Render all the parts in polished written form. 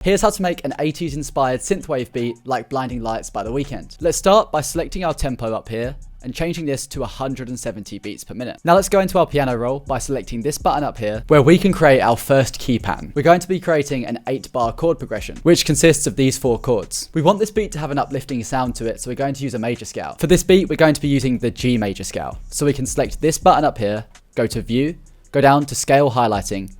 Here's how to make an 80s inspired synthwave beat like Blinding Lights by The Weeknd. Let's start by selecting our tempo up here and changing this to 170 beats per minute. Now let's go into our piano roll by selecting this button up here where we can create our first key pattern. We're going to be creating an 8-bar chord progression, which consists of these 4 chords. We want this beat to have an uplifting sound to it, so we're going to use a major scale. For this beat, we're going to be using the G major scale. So we can select this button up here, go to View, go down to Scale Highlighting,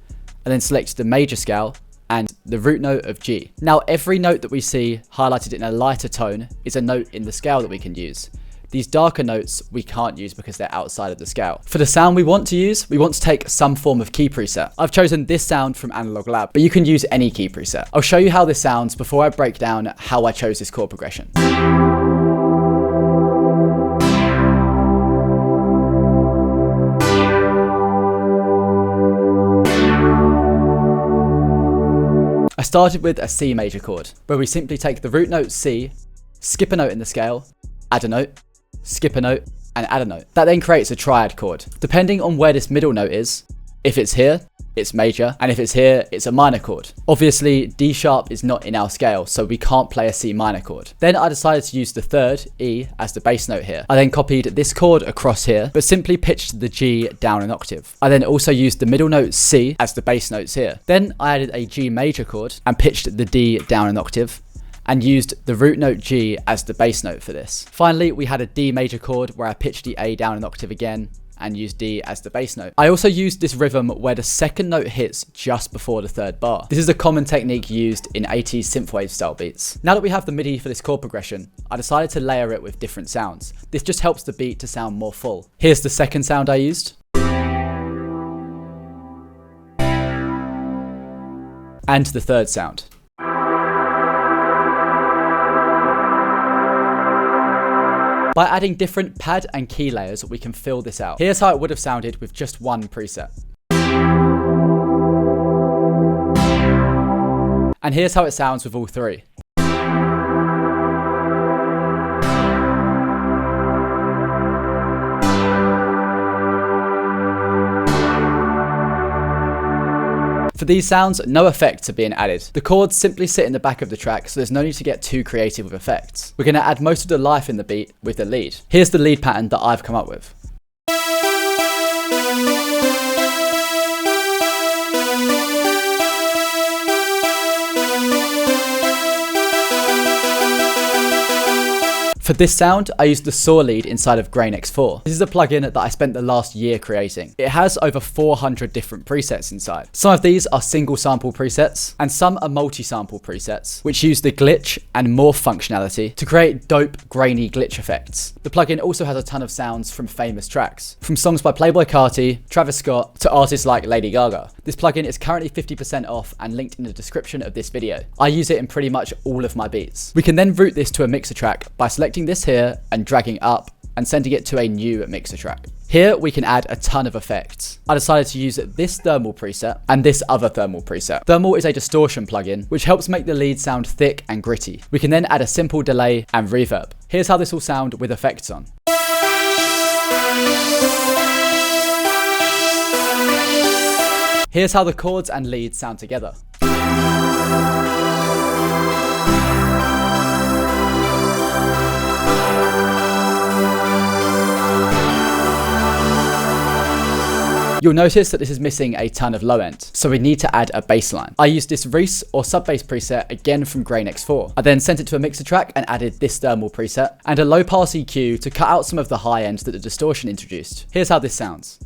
and then select the major scale and the root note of G. Now every note that we see highlighted in a lighter tone is a note in the scale that we can use. These darker notes we can't use because they're outside of the scale. For the sound we want to use, we want to take some form of key preset. I've chosen this sound from Analog Lab, but you can use any key preset. I'll show you how this sounds before I break down how I chose this chord progression. I started with a C major chord, where we simply take the root note C, skip a note in the scale, add a note, skip a note, and add a note. That then creates a triad chord. Depending on where this middle note is, if it's here, it's major, and if it's here, it's a minor chord. Obviously, D sharp is not in our scale, so we can't play a C minor chord. Then I decided to use the third, E, as the bass note here. I then copied this chord across here, but simply pitched the G down an octave. I then also used the middle note C as the bass notes here. Then I added a G major chord and pitched the D down an octave, and used the root note G as the bass note for this. Finally, we had a D major chord where I pitched the A down an octave again, and use D as the bass note. I also used this rhythm where the second note hits just before the third bar. This is a common technique used in 80s synthwave style beats. Now that we have the MIDI for this chord progression, I decided to layer it with different sounds. This just helps the beat to sound more full. Here's the second sound I used. And the third sound. By adding different pad and key layers, we can fill this out. Here's how it would have sounded with just one preset. And here's how it sounds with all 3. For these sounds, no effects are being added. The chords simply sit in the back of the track, so there's no need to get too creative with effects. We're going to add most of the life in the beat with the lead. Here's the lead pattern that I've come up with. For this sound, I used the saw lead inside of Grain X4. This is a plugin that I spent the last year creating. It has over 400 different presets inside. Some of these are single sample presets, and some are multi-sample presets, which use the glitch and morph functionality to create dope, grainy glitch effects. The plugin also has a ton of sounds from famous tracks, from songs by Playboi Carti, Travis Scott, to artists like Lady Gaga. This plugin is currently 50% off and linked in the description of this video. I use it in pretty much all of my beats. We can then route this to a mixer track by selecting this here and dragging up and sending it to a new mixer track. Here we can add a ton of effects. I decided to use this thermal preset and this other thermal preset. Thermal is a distortion plugin which helps make the lead sound thick and gritty. We can then add a simple delay and reverb. Here's how this will sound with effects on. Here's how the chords and leads sound together. You'll notice that this is missing a ton of low end, so we need to add a bass line. I used this Reese or sub bass preset again from Grain X4. I then sent it to a mixer track and added this thermal preset and a low pass EQ to cut out some of the high end that the distortion introduced. Here's how this sounds.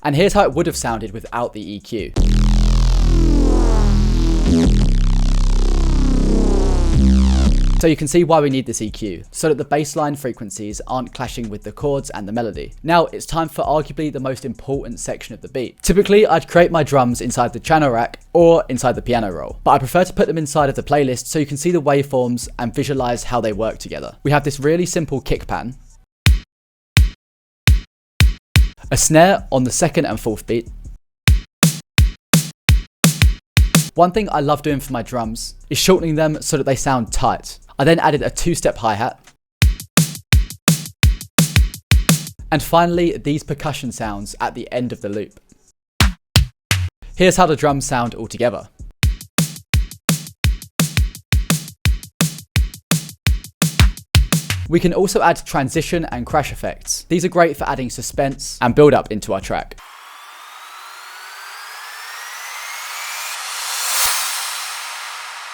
And here's how it would have sounded without the EQ. So you can see why we need this EQ, so that the bassline frequencies aren't clashing with the chords and the melody. Now it's time for arguably the most important section of the beat. Typically I'd create my drums inside the channel rack or inside the piano roll, but I prefer to put them inside of the playlist so you can see the waveforms and visualize how they work together. We have this really simple kick pattern, a snare on the 2nd and 4th beat. One thing I love doing for my drums is shortening them so that they sound tight. I then added a 2-step hi-hat, And finally, these percussion sounds at the end of the loop. Here's how the drums sound altogether. We can also add transition and crash effects. These are great for adding suspense and build up into our track.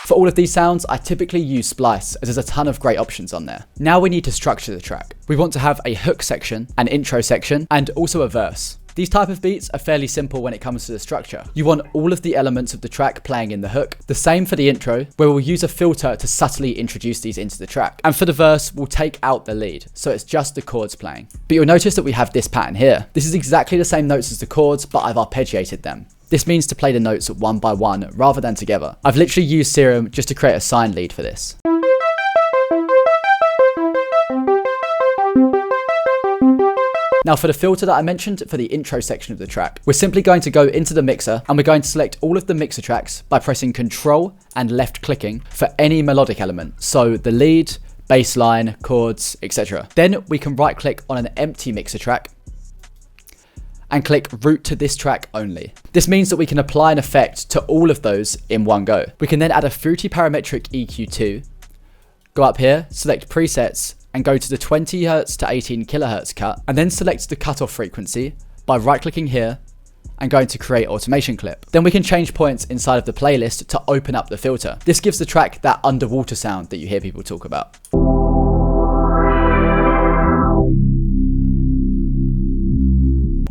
For all of these sounds, I typically use Splice, as there's a ton of great options on there. Now we need to structure the track. We want to have a hook section, an intro section, and also a verse. These type of beats are fairly simple when it comes to the structure. You want all of the elements of the track playing in the hook. The same for the intro, where we'll use a filter to subtly introduce these into the track. And for the verse, we'll take out the lead, so it's just the chords playing. But you'll notice that we have this pattern here. This is exactly the same notes as the chords, but I've arpeggiated them. This means to play the notes one by one rather than together. I've literally used Serum just to create a sine lead for this. Now for the filter that I mentioned for the intro section of the track, we're simply going to go into the mixer and we're going to select all of the mixer tracks by pressing Control and left clicking for any melodic element. So the lead, bass line, chords, etc. Then we can right click on an empty mixer track and click route to this track only. This means that we can apply an effect to all of those in one go. We can then add a fruity parametric EQ2, go up here, select presets, and go to the 20Hz to 18 kHz cut, and then select the cutoff frequency by right clicking here and going to create automation clip. Then we can change points inside of the playlist to open up the filter. This gives the track that underwater sound that you hear people talk about.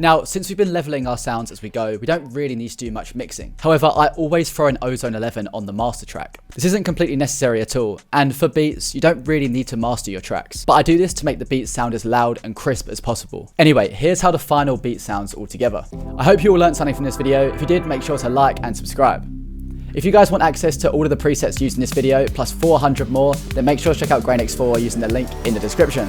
Now, since we've been leveling our sounds as we go, we don't really need to do much mixing. However, I always throw an Ozone 11 on the master track. This isn't completely necessary at all, and for beats, you don't really need to master your tracks. But I do this to make the beats sound as loud and crisp as possible. Anyway, here's how the final beat sounds all together. I hope you all learned something from this video. If you did, make sure to like and subscribe. If you guys want access to all of the presets used in this video, plus 400 more, then make sure to check out GrainX4 using the link in the description.